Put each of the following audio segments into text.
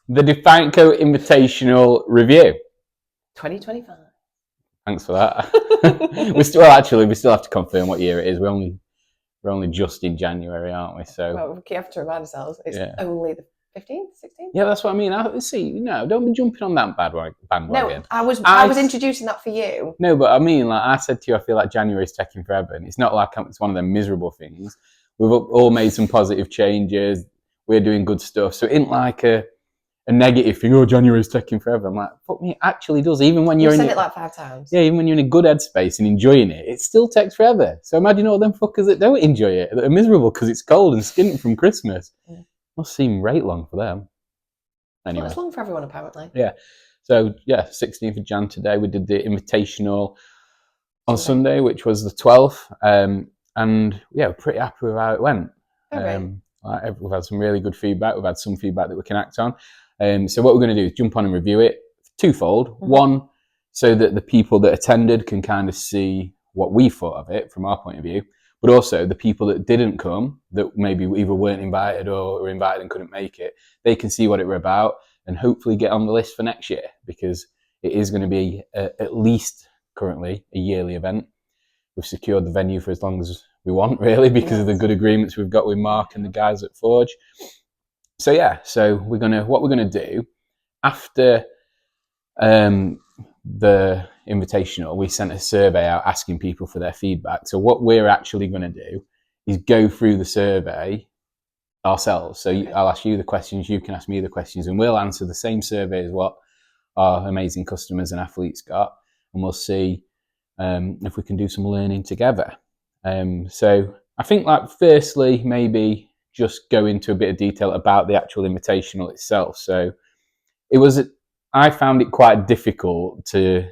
The Defiant Invitational review. 2025. Thanks for that. we still have to confirm what year it is. We're only just in January, aren't we? So well, we have to remind ourselves it's only the 15th, 16th. Yeah, that's what I mean. Don't be jumping on that bandwagon. No, I was introducing that for you. No, but I mean, like I said to you, I feel like January's taking forever, and it's not like it's one of them miserable things. We've all made some positive changes. We're doing good stuff, so it isn't like a negative thing. Oh, January's taking forever. I'm like, fuck me, it actually does. Even when you've said it like 5 times. Yeah, even when you're in a good headspace and enjoying it, it still takes forever. So imagine all them fuckers that don't enjoy it, that are miserable because it's cold and skint from Christmas. Yeah. Must seem right long for them. Anyway, well, it's long for everyone apparently. Yeah. So 16th of Jan today. We did the Invitational on Sunday, which was the 12th, and yeah, we're pretty happy with how it went. We've had some really good feedback. We've had some feedback that we can act on. So what we're going to do is jump on and review it twofold. Mm-hmm. One, so that the people that attended can kind of see what we thought of it from our point of view, but also the people that didn't come, that maybe either weren't invited or were invited and couldn't make it, they can see what it were about and hopefully get on the list for next year, because it is going to be at least currently a yearly event. We've secured the venue for as long as we want, really, because of the good agreements we've got with Mark and the guys at Forge. So what we're gonna do after the Invitational, we sent a survey out asking people for their feedback. So what we're actually going to do is go through the survey ourselves. So I'll ask you the questions, you can ask me the questions, and we'll answer the same survey as what our amazing customers and athletes got, and we'll see if we can do some learning together. So I think, like, firstly, maybe just go into a bit of detail about the actual Invitational itself. So I found it quite difficult to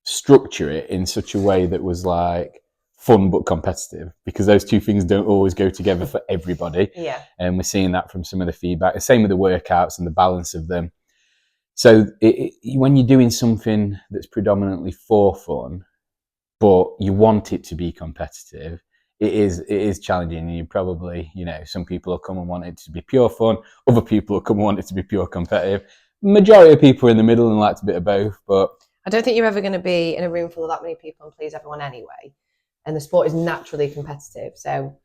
structure it in such a way that was like fun but competitive, because those two things don't always go together for everybody. Yeah. And we're seeing that from some of the feedback. The same with the workouts and the balance of them. So when you're doing something that's predominantly for fun, but you want it to be competitive, it is challenging. And you probably, some people will come and want it to be pure fun. Other people will come and want it to be pure competitive. Majority of people are in the middle and like a bit of both, but I don't think you're ever going to be in a room full of that many people and please everyone anyway. And the sport is naturally competitive, so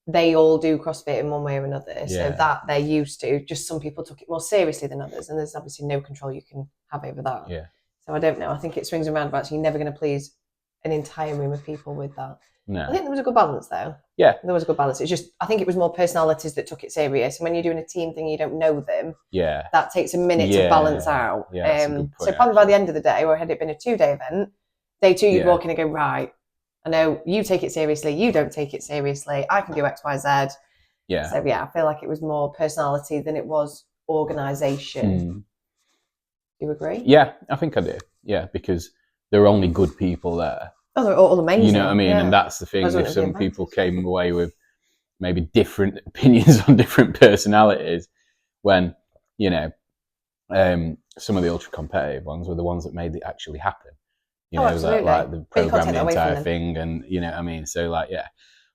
they all do CrossFit in one way or another. So that they're used to. Just some people took it more seriously than others, and there's obviously no control you can have over that. Yeah. So I don't know. I think it swings and roundabouts. You're never going to please an entire room of people with that. No. I think there was a good balance, though. Yeah. There was a good balance. It's just, I think it was more personalities that took it serious. And when you're doing a team thing, you don't know them. Yeah. That takes a minute to balance out. Yeah, so probably by the end of the day, or had it been a 2-day event, day 2, you'd walk in and go, right, I know you take it seriously, you don't take it seriously, I can do X, Y, Z. Yeah. So I feel like it was more personality than it was organisation. Do you agree? Yeah, I think I do. Yeah, because there are only good people there. Oh, they're all amazing. You know what I mean? Yeah. And that's the thing. If some people came away with maybe different opinions on different personalities, when, some of the ultra competitive ones were the ones that made it actually happen. Like the program, the entire thing, and you know what I mean? So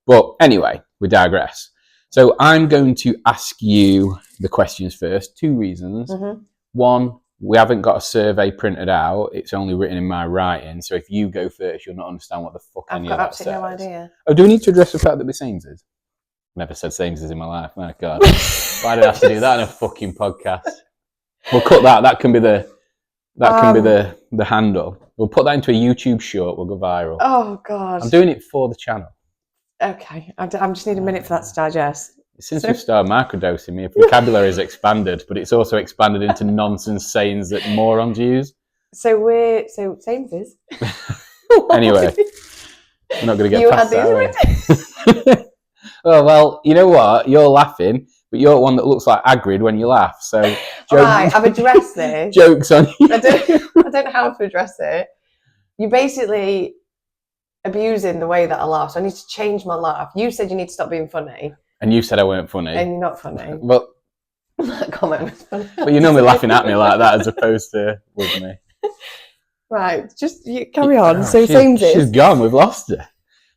But anyway, we digress. So I'm going to ask you the questions first. 2 reasons. Mm-hmm. One, we haven't got a survey printed out. It's only written in my writing. So if you go first, you'll not understand what the fuck any of that says. I've got absolutely no idea. Oh, do we need to address the fact that we're Sameses? Never said Sameses in my life. My God. Why did I have to do that in a fucking podcast? We'll cut that. That can be the handle. We'll put that into a YouTube short. We'll go viral. Oh, God. I'm doing it for the channel. Okay. I just need a minute for that to digest. Since we've started microdosing, my vocabulary has expanded, but it's also expanded into nonsense sayings that morons use. So Sameses. Anyway, we're not going to get past that. Oh, well, you know what? You're laughing, but you're one that looks like Hagrid when you laugh. So, right, I've addressed this. Joke's on you. I don't know how to address it. You're basically abusing the way that I laugh, so I need to change my laugh. You said you need to stop being funny. And you said I weren't funny. And you're not funny. But that comment was funny. But you're normally laughing at me like that as opposed to with me. Right, just carry on. So Sameses. She's gone. We've lost her.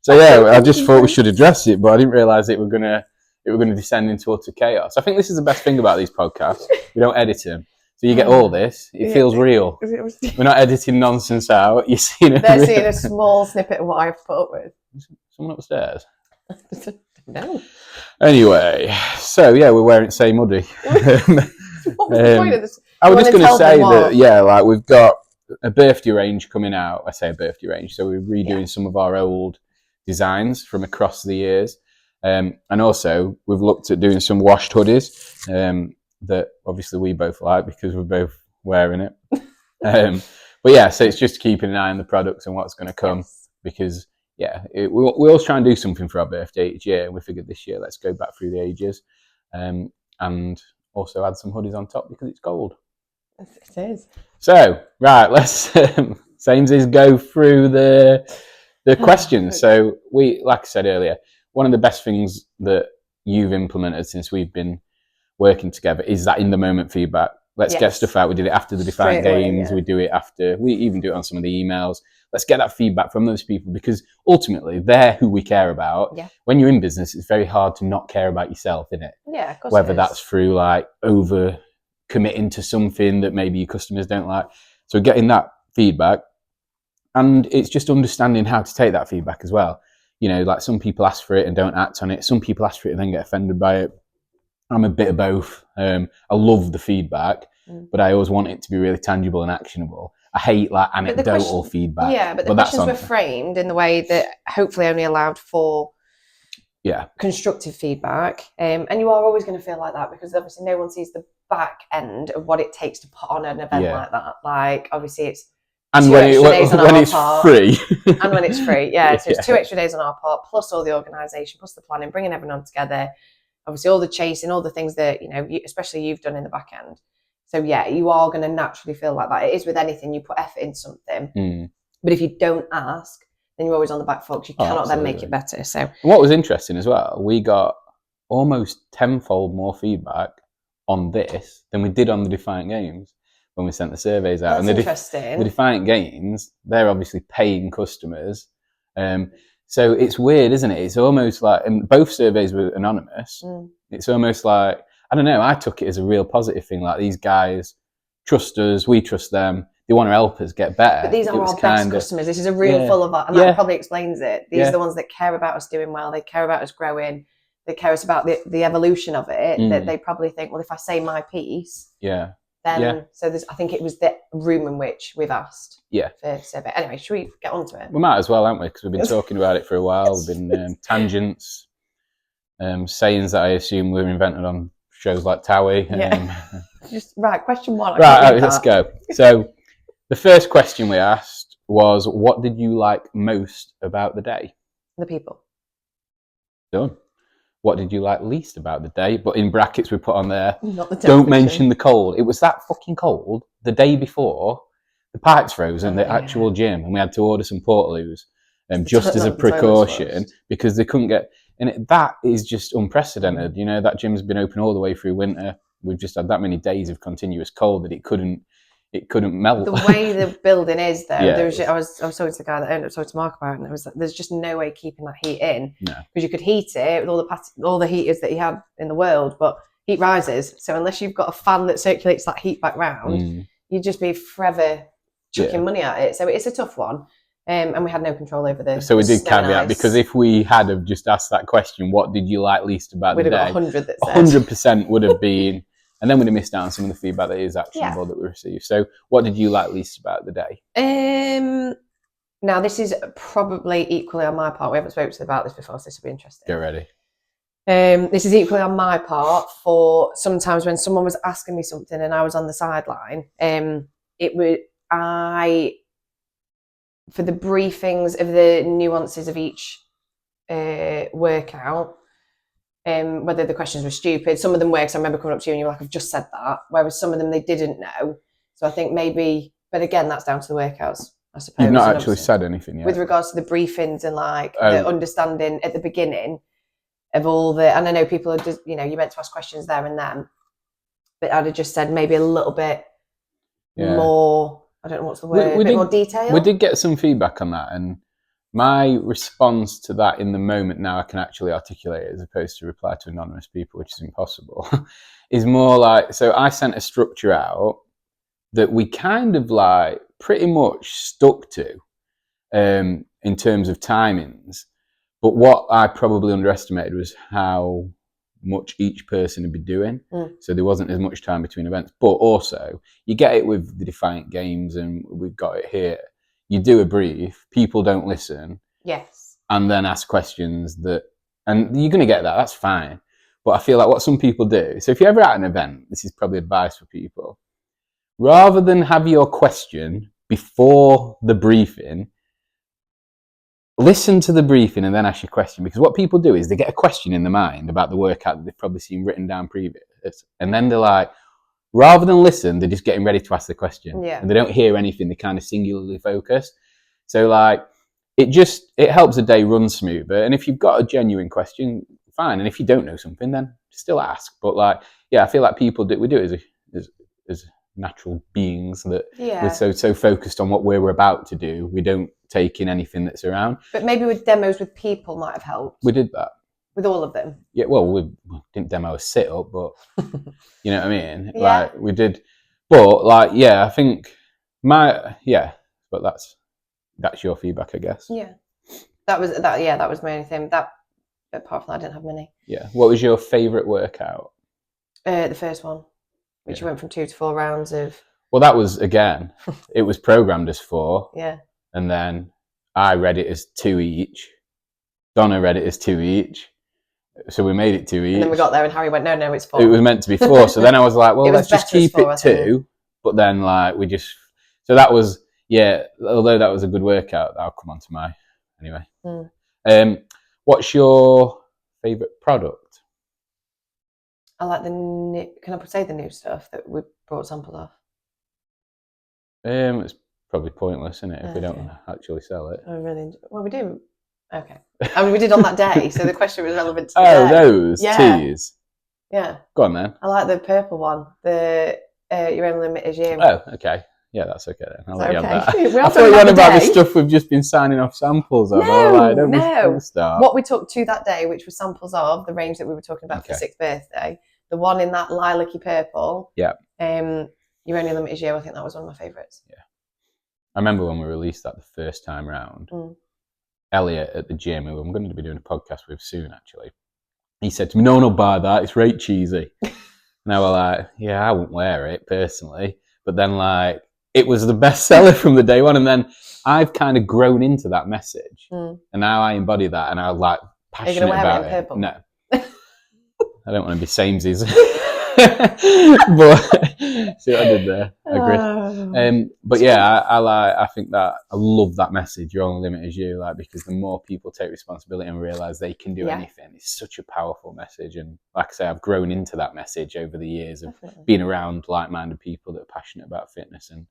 So I just thought we should address it, but I didn't realise it was it were going to descend into utter chaos. I think this is the best thing about these podcasts. We don't edit them. So you get all this. It feels real. We're not editing nonsense out. You're seeing it. They're seeing a small snippet of what I've put up with. Someone upstairs? No. Anyway, so yeah, we're wearing the same hoodie. What was the point of this? I was just going to say that, yeah, like we've got a birthday range coming out. I say a birthday range. So we're redoing some of our old designs from across the years. And also we've looked at doing some washed hoodies. That obviously we both like because we're both wearing it. But yeah, so it's just keeping an eye on the products and what's going to come because yeah, we always try and do something for our birthday each year. And we figured this year, let's go back through the ages and also add some hoodies on top because it's gold. It is. So, right, let's, samesies, go through the questions. So like I said earlier, one of the best things that you've implemented since we've been working together is that in the moment feedback. Let's get stuff out. We did it after the Defiant games. We do it after, we even do it on some of the emails. Let's get that feedback from those people because ultimately they're who we care about. Yeah. When you're in business, it's very hard to not care about yourself, isn't it? Yeah, of course. Whether that's through like over committing to something that maybe your customers don't like. So getting that feedback, and it's just understanding how to take that feedback as well. You know, like some people ask for it and don't act on it. Some people ask for it and then get offended by it. I'm a bit of both. I love the feedback, but I always want it to be really tangible and actionable. I hate like anecdotal feedback. Yeah, but the questions were framed in the way that hopefully only allowed for constructive feedback. And you are always going to feel like that because obviously no one sees the back end of what it takes to put on an event like that. Like obviously it's and when it's free. And when it's free, so it's 2 extra days on our part, plus all the organisation, plus the planning, bringing everyone together. Obviously, all the chasing, all the things that, you know, especially you've done in the back end. So, yeah, you are going to naturally feel like that. It is with anything. You put effort into something. But if you don't ask, then you're always on the back foot. You cannot then make it better. So, what was interesting as well, we got almost tenfold more feedback on this than we did on the Defiant games when we sent the surveys out. That's interesting. The Defiant games, they're obviously paying customers. So it's weird, isn't it? It's almost like, and both surveys were anonymous. It's almost like, I don't know, I took it as a real positive thing. Like these guys trust us, we trust them. They want to help us get better. But these are our best customers. This is a room full of that. And that probably explains it. These are the ones that care about us doing well. They care about us growing. They care about the evolution of it. That they probably think, well, if I say my piece, then so I think it was the room in which we've asked for survey. Anyway, should we get on to it? We might as well, haven't we? Because we've been talking about it for a while. We've been tangents, sayings that I assume were invented on shows like Towie. Just question one. Right, let's go. So the first question we asked was, what did you like most about the day? The people. Done. What did you like least about the day? But in brackets we put on there, don't mention the cold. It was that fucking cold the day before. The pipes froze in the actual gym, and we had to order some Portaloos just as a precaution because they couldn't get. And that is just unprecedented. You know, that gym's been open all the way through winter. We've just had that many days of continuous cold that it couldn't melt. The way the building is, though, I was talking to the guy that ended up talking to Mark about it, and it was like, there's just no way keeping that heat in because you could heat it with all the heaters that he had in the world, but heat rises. So unless you've got a fan that circulates that heat back round, you'd just be forever chucking money at it. So it's a tough one. And we had no control over this. So we did caveat because if we had have just asked that question, what did you like least about the day? We'd have got 100 100% would have been, and then we'd have missed out on some of the feedback that is actionable that we received. So what did you like least about the day? Now this is probably equally on my part. We haven't spoken about this before, so this will be interesting. Get ready. This is equally on my part for sometimes when someone was asking me something and I was on the sideline. For the briefings of the nuances of each workout, whether the questions were stupid, some of them were, because I remember coming up to you and you were like, I've just said that, whereas some of them they didn't know. So I think maybe, but again, that's down to the workouts, I suppose. You've not actually said anything yet. With regards to the briefings and like the understanding at the beginning of all the, and I know people are just, you know, you meant to ask questions there and then, but I'd have just said maybe a little bit more, I don't know what's the word, a bit more detail. We did get some feedback on that, and my response to that in the moment now I can actually articulate it as opposed to reply to anonymous people, which is impossible, is more like, so I sent a structure out that we kind of like pretty much stuck to in terms of timings. But what I probably underestimated was how much each person would be doing. So there wasn't as much time between events. But also, you get it with the Defiant Games, and we've got it here. You do a brief, people don't listen. Yes. And then ask questions and you're going to get that, that's fine. But I feel like what some people do, so if you're ever at an event, this is probably advice for people, rather than have your question before the briefing, listen to the briefing and then ask your question. Because what people do is they get a question in their mind about the workout that they've probably seen written down previous. And then they're like, rather than listen, they're just getting ready to ask the question. Yeah. And they don't hear anything, they kind of singularly focus. So like, it helps the day run smoother. And if you've got a genuine question, fine. And if you don't know something, then still ask. But like, yeah, I feel like we do it as natural beings that we're so focused on what we're about to do, we don't take in anything that's around. But maybe with demos with people might have helped. We did that. With all of them? Yeah, well, we didn't demo a sit-up, but you know what I mean? Yeah. Like, we did. But like, yeah, I think but that's your feedback, I guess. Yeah. That was my only thing. That, apart from that, I didn't have many. Yeah. What was your favourite workout? The first one, which went from 2 to 4 rounds of... Well, that was, again, it was programmed as 4. Yeah. And then I read it as 2 each. Donna read it as 2 each. So we made it 2 each. And then we got there and Harry went, no, it's 4. It was meant to be 4. So then I was like, well, let's just keep 4, it 2. But then like so that was, although that was a good workout, I'll come on to my, anyway. What's your favourite product? I like the new, can I say the new stuff that we brought samples of? It's probably pointless, isn't it, if we don't actually sell it? I really well, we do. Okay. I mean, we did on that day, so the question was relevant to the day. Those teas. Yeah. Go on then. I like the purple one. The your own limit is you. Oh, okay. Yeah, that's okay then. I'll let you have that. I thought you were on about the stuff we've just been signing off samples of. No. What we took to that day, which was samples of the range that we were talking about for the 6th birthday, the one in that lilac-y purple. Yeah. Your Only Limit Is You. I think that was one of my favourites. Yeah. I remember when we released that the first time round, Elliot at the gym, who I'm going to be doing a podcast with soon, actually, he said to me, no, buy that. It's right cheesy. And I was like, yeah, I wouldn't wear it personally. But then like, it was the best seller from the day one. And then I've kind of grown into that message. And now I embody that and I like passionate about it. Purple? No. I don't want to be samesies. But see what I did there? I agree. But yeah, I think that I love that message. Your only limit is you, like, because the more people take responsibility and realize they can do anything, it's such a powerful message. And like I say, I've grown into that message over the years of being around like-minded people that are passionate about fitness and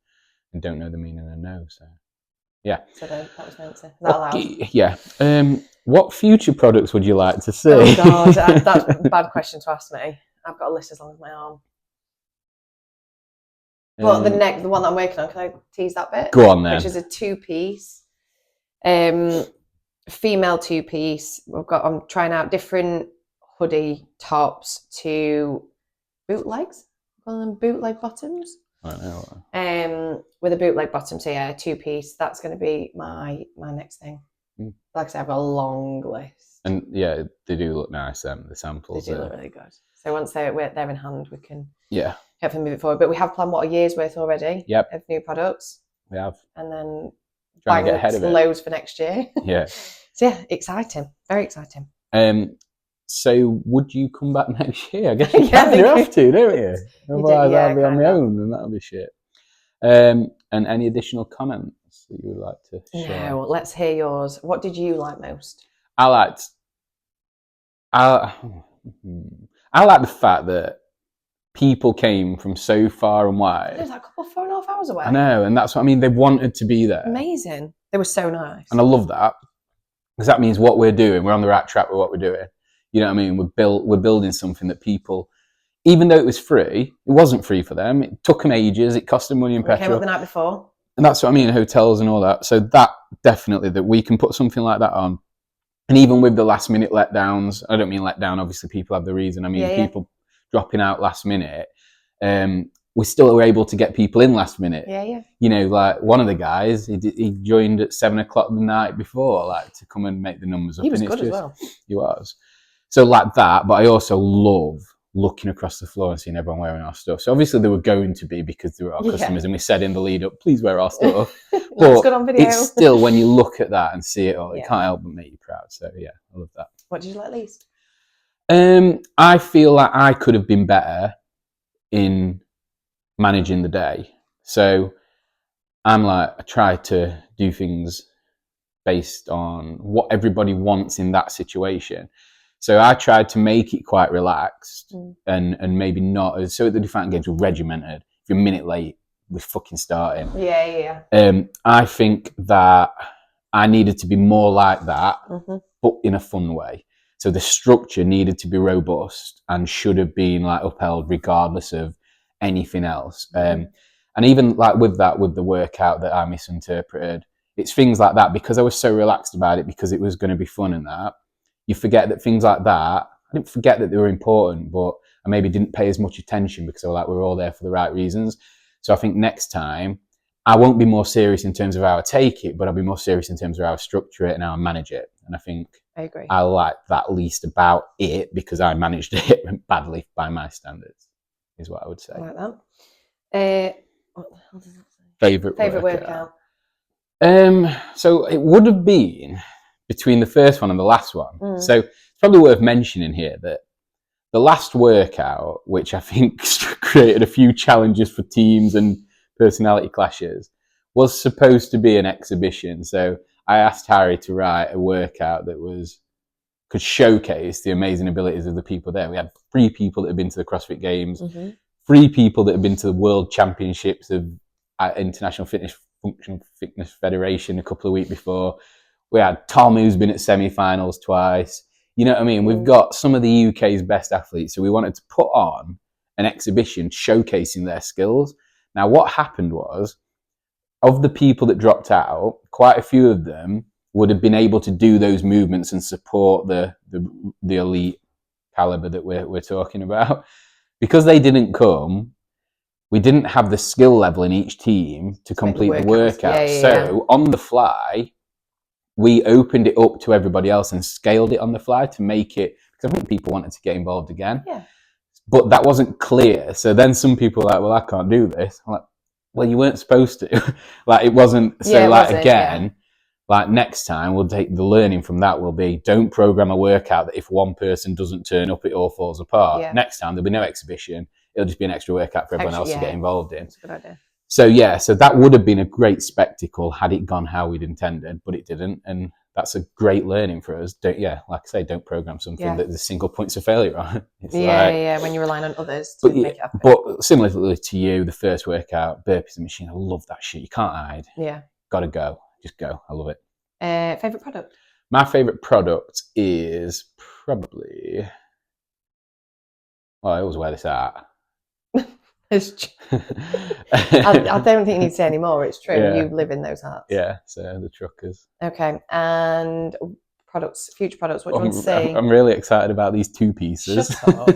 don't know the meaning of no. So yeah. So that was meant to. Is that allowed? Yeah. What future products would you like to see? Oh God, that's a bad question to ask me. I've got a list as long as my arm. But the one that I'm working on, can I tease that bit? Go on then. Which is a 2-piece, female 2-piece. I'm trying out different hoodie tops to bootlegs. Call them bootleg bottoms. I don't know. With a bootleg bottom, so yeah, a 2-piece. That's going to be my next thing. Like I said, I've got a long list. And yeah, they do look nice. The samples. They do look really good. So once they're in hand, we can hopefully move it forward. But we have planned a year's worth already of new products. We have. And then trying to get ahead of it. Loads for next year. Yeah. So yeah, exciting. Very exciting. So would you come back next year? I guess you kind of have to, don't you? Otherwise I'll be on my own and that'll be shit. And any additional comments that you would like to share? No, let's hear yours. What did you like most? I liked the fact that people came from so far and wide. It was like a couple 4.5 hours away. I know, and that's what I mean. They wanted to be there. Amazing. They were so nice. And I love that because that means what we're doing, we're on the right track with what we're doing. You know what I mean? We're building something that people, even though it was free, it wasn't free for them. It took them ages. It cost them money and petrol. Came up the night before. And that's what I mean, hotels and all that. So that definitely, that we can put something like that on. And even with the last minute letdowns, I don't mean letdown, obviously people have the reason. I mean, people dropping out last minute, we still were able to get people in last minute. You know, like one of the guys, he joined at 7 o'clock the night before, like to come and make the numbers up. He was good as well. He was. So like that, but I also love looking across the floor and seeing everyone wearing our stuff. So obviously they were going to be, because they were our customers, and we said in the lead up, please wear our stuff. Looks good on video. It's still, when you look at that and see it all, it can't help but make you proud. So yeah, I love that. What did you like least? I feel like I could have been better in managing the day. So I'm like, I try to do things based on what everybody wants in that situation. So I tried to make it quite relaxed and maybe not as, so at the Defiant games we're regimented. If you're a minute late, we're fucking starting. I think that I needed to be more like that, but in a fun way. So the structure needed to be robust and should have been like upheld regardless of anything else. And even like with that, with the workout that I misinterpreted, it's things like that, because I was so relaxed about it, because it was going to be fun and that, you forget that things like that, I didn't forget that they were important, but I maybe didn't pay as much attention because I was like, we're all there for the right reasons. So I think next time I won't be more serious in terms of how I take it, but I'll be more serious in terms of how I structure it and how I manage it. And I think I agree. I like that least about it, because I managed it badly by my standards, is what I would say. I like that. What the hell does that say? Favourite workout. So it would have been between the first one and the last one. So it's probably worth mentioning here that the last workout, which I think created a few challenges for teams and personality clashes, was supposed to be an exhibition. So I asked Harry to write a workout that could showcase the amazing abilities of the people there. We had 3 people that had been to the CrossFit Games, 3 people that had been to the World Championships of International Functional Fitness Federation a couple of weeks before. We had Tom, who's been at semi-finals twice. You know what I mean? We've got some of the UK's best athletes. So we wanted to put on an exhibition showcasing their skills. Now, what happened was, of the people that dropped out, quite a few of them would have been able to do those movements and support the elite caliber that we're talking about. Because they didn't come, we didn't have the skill level in each team to complete the workout. So on the fly, we opened it up to everybody else and scaled it on the fly to make it, because I think people wanted to get involved again. But that wasn't clear. So then some people were like, well, I can't do this. I'm like, well, you weren't supposed to. Like, it wasn't. So like next time we'll take the learning from that will be, don't program a workout that if one person doesn't turn up, it all falls apart. Next time there'll be no exhibition. It'll just be an extra workout for everyone else to get involved in. That's a good idea. So that would have been a great spectacle had it gone how we'd intended, but it didn't. And that's a great learning for us. Like I say, don't program something that there's single points of failure on. When you're relying on others to make it happen. But similarly to you, the first workout, burpees and machine, I love that shit. You can't hide. Gotta go. Just go. I love it. Favourite product? My favourite product is probably... I always wear this hat. I don't think you need to say any more. It's true. You live in those hats. So the truckers. Okay, and future products. What do you want to say? I'm really excited about these 2 pieces. Shut up.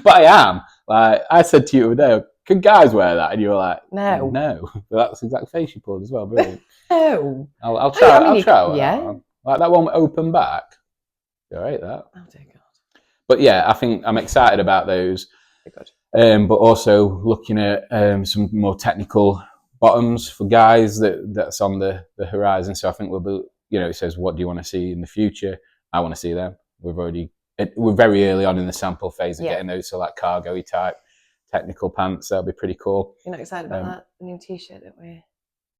But I am. Like I said to you the other day, could guys wear that? And you were like, no. But that's the exact face you pulled as well. Brilliant. No. I'll try. I'll try. Yeah. Like that one with open back. You all right? That. Oh dear God. But yeah, I think I'm excited about those. Good. But also looking at some more technical bottoms for guys that's on the horizon. So I think we'll be, it says, what do you want to see in the future? I want to see them. We're very early on in the sample phase of getting those, so like cargo-y type technical pants. That'll be pretty cool. You're not excited about that new t-shirt that we're doing?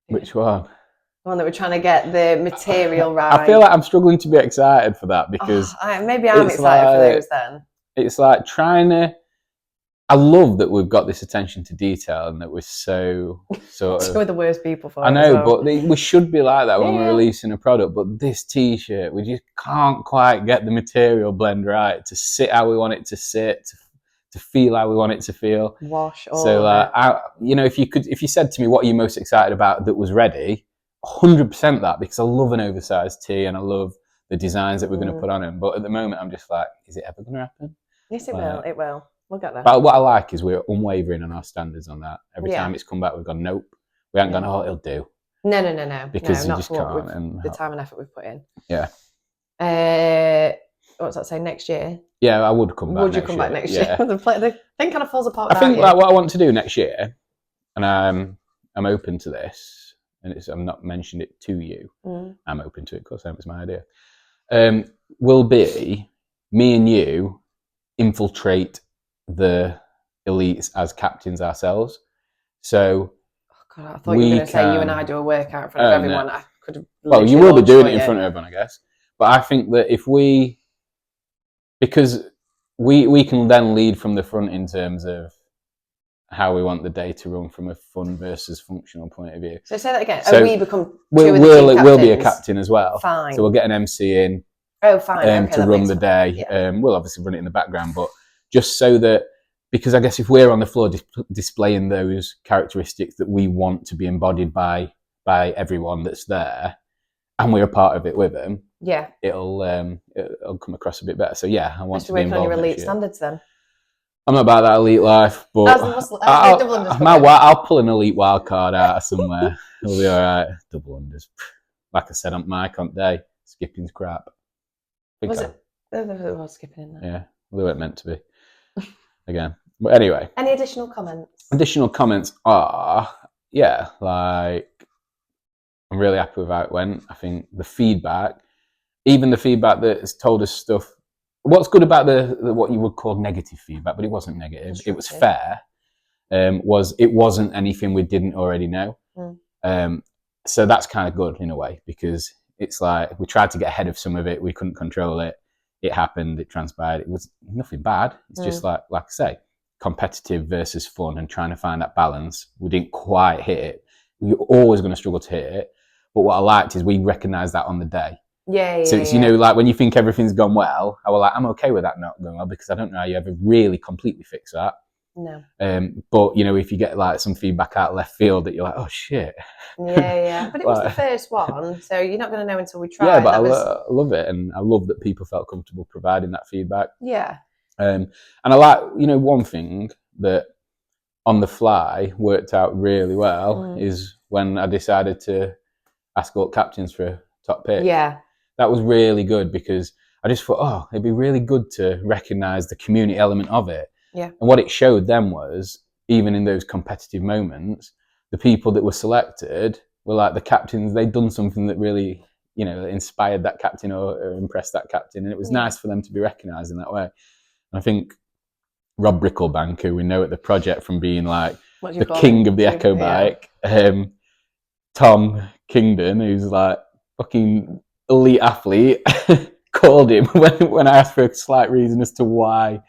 Which one? The one that we're trying to get the material right. I feel like I'm struggling to be excited for that because maybe I'm excited for those then. It's like trying to. I love that we've got this attention to detail and that we're so sort of... We're the worst people for it. I know, but we should be like that when we're releasing a product. But this T-shirt, we just can't quite get the material blend right to sit how we want it to sit, to feel how we want it to feel. Wash all So, of it. you know, if you said to me, what are you most excited about that was ready, 100% that, because I love an oversized tee and I love the designs that we're going to put on them. But at the moment, I'm just like, is it ever going to happen? Yes, it will. It will. We'll get there. But what I like is we're unwavering on our standards on that. Every time it's come back, we've gone, nope. We haven't gone, oh, it'll do. No. Because you not just for can't. And the time and effort we've put in. Yeah. What's that say? Next year? Yeah, I would come back. Would you come back next year? The thing kind of falls apart. I think like what I want to do next year, and I'm open to this, and I'm not mentioned it to you. I'm open to it because it's my idea. Will be me and you infiltrate the elites as captains ourselves. So, God, I thought you were going to say you and I do a workout in front of everyone. No. I could have. Well, you will be doing it in front of everyone, I guess. But I think that because we can then lead from the front in terms of how we want the day to run from a fun versus functional point of view. So say that again. So we become we'll be a captain as well. Fine. So we'll get an MC in. Oh, fine. To run the day. Yeah. We'll obviously run it in the background, but just so that, because I guess if we're on the floor displaying those characteristics that we want to be embodied by everyone that's there, and we're a part of it with them, it'll come across a bit better. So I want to be involved. On your elite standards then. I'm not about that elite life, but I'll pull an elite wild card out of somewhere. It'll be all right. Double unders. Like I said on my comp day, skipping's crap. Was it? There was skipping in there. Yeah, they weren't meant to be. Again. But anyway. Any additional comments? Additional comments are, like, I'm really happy with how it went. I think the feedback, even the feedback that has told us stuff, what's good about the what you would call negative feedback, but it wasn't negative, it was fair, it wasn't anything we didn't already know. So that's kind of good in a way, because it's like we tried to get ahead of some of it, we couldn't control it. It happened, it transpired, it was nothing bad. It's just like I say, competitive versus fun and trying to find that balance. We didn't quite hit it. You're always going to struggle to hit it. But what I liked is we recognised that on the day. So it's, you know, like when you think everything's gone well, I was like, I'm okay with that not going well, because I don't know how you ever really completely fix that. No. But, you know, if you get like some feedback out of left field that you're like, oh shit. But it was the first one, so you're not going to know until we try. Yeah, but I love it, and I love that people felt comfortable providing that feedback. Yeah. And I like, you know, one thing that on the fly worked out really well is when I decided to ask all captains for a top pick. Yeah. That was really good, because I just thought, it'd be really good to recognise the community element of it. Yeah. And what it showed them was, even in those competitive moments, the people that were selected were like the captains. They'd done something that really, you know, inspired that captain or impressed that captain. And it was nice for them to be recognised in that way. And I think Rob Bricklebank, who we know at the project from being like the king of the Echo Bike, Tom Kingdon, who's like fucking elite athlete, called him when I asked for a slight reason as to why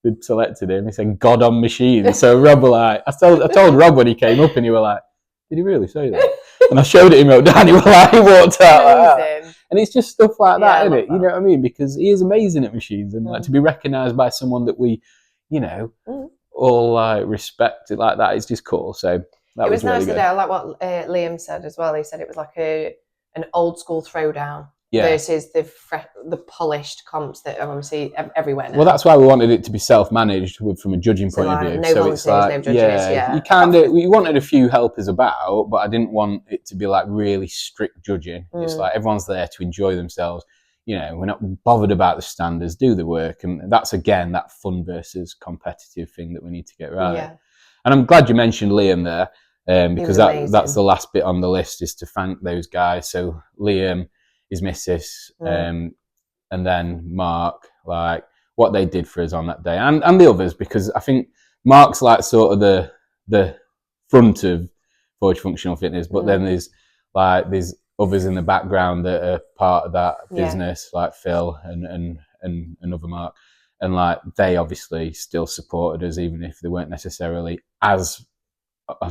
they'd selected him. He said, "God on machine." So Rob was like, I told Rob when he came up, and he was like, "Did he really say that?" And I showed it him out, and he was like, he walked out like that. And it's just stuff like that, isn't it? You know what I mean? Because he is amazing at machines, and like to be recognised by someone that we, you know, all like respect it like that is just cool. So that was really nice today. I like what Liam said as well. He said it was like an old school throwdown versus the polished comps that are obviously everywhere now. Well, that's why we wanted it to be self-managed from a judging point of view. No volunteers, no judges. You kind of, we wanted a few helpers about, but I didn't want it to be like really strict judging. It's like everyone's there to enjoy themselves. You know, we're not bothered about the standards, do the work, and that's again that fun versus competitive thing that we need to get right. Yeah. And I'm glad you mentioned Liam there, because that's the last bit on the list, is to thank those guys. So Liam, his missus, and then Mark, like what they did for us on that day, and the others, because I think Mark's like sort of the front of Forge Functional Fitness, but then there's others in the background that are part of that business, like Phil and another Mark, and like they obviously still supported us, even if they weren't necessarily as,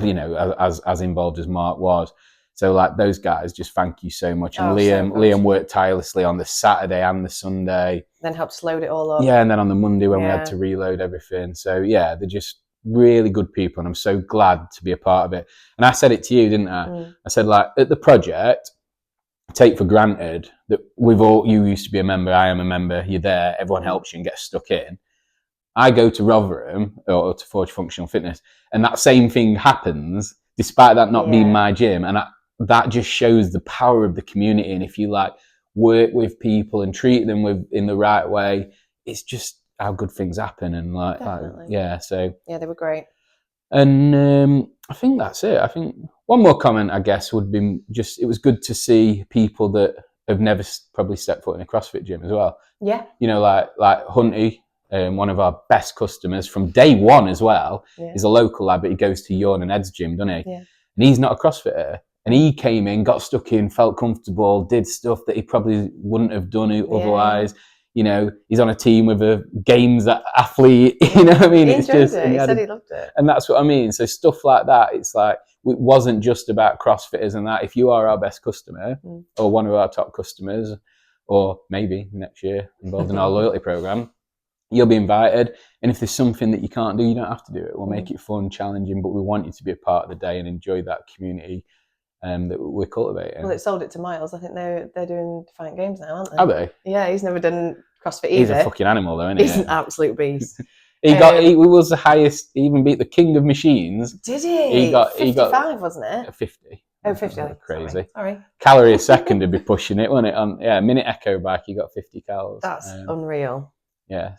you know, as involved as Mark was. So like those guys, just thank you so much. And so Liam worked tirelessly on the Saturday and the Sunday. Then helped load it all up. Yeah, and then on the Monday when we had to reload everything. So yeah, they're just really good people, and I'm so glad to be a part of it. And I said it to you, didn't I? I said, like, at the project, take for granted that you used to be a member, I am a member, you're there, everyone helps you and gets stuck in. I go to Rotherham or to Forge Functional Fitness, and that same thing happens, despite that not being my gym. And that just shows the power of the community. And if you like work with people and treat them in the right way, it's just how good things happen. And so they were great. And I think that's it. I think one more comment, I guess, would be just it was good to see people that have never probably stepped foot in a CrossFit gym as well. Yeah. You know, like Hunty, one of our best customers from day one as well. He's a local lad, but he goes to Yorn and Ed's gym, doesn't he? Yeah. And he's not a CrossFitter. And he came in, got stuck in, felt comfortable, did stuff that he probably wouldn't have done otherwise. You know, he's on a team with a games athlete. You know what I mean? He enjoyed it. He said he loved it. And that's what I mean. So stuff like that, it's like, it wasn't just about CrossFitters and that. If you are our best customer or one of our top customers, or maybe next year involved in our loyalty program, you'll be invited. And if there's something that you can't do, you don't have to do it. We'll make it fun, challenging, but we want you to be a part of the day and enjoy that community that we're cultivating. Well, it sold it to Miles. I think they're doing Defiant Games now, aren't they? Are they? Yeah, he's never done CrossFit either. He's a fucking animal though, isn't he? He's an absolute beast. He was the highest, he even beat the king of machines. Did he? He got 55, wasn't it? 50. Oh, 50, I think. Crazy. Sorry. Calorie a second to be pushing it, wasn't it? On minute echo bike, he got 50 calories. That's unreal. Yeah,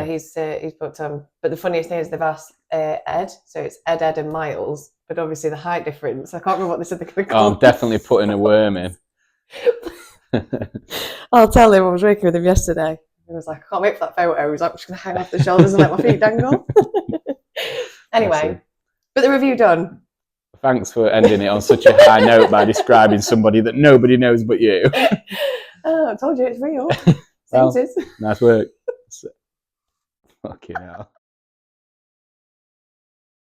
he's booked on. But the funniest thing is they've asked Ed, so it's Ed, and Miles, but obviously the height difference, I can't remember what they said they're going to call I'm definitely putting a worm in. I'll tell him, I was working with him yesterday. He was like, I can't wait for that photo. He was like, I'm just going to hang off the shoulders and let my feet dangle. Anyway, but the review done. Thanks for ending it on such a high note by describing somebody that nobody knows but you. Oh, I told you it's real. Well, nice work. Fucking hell.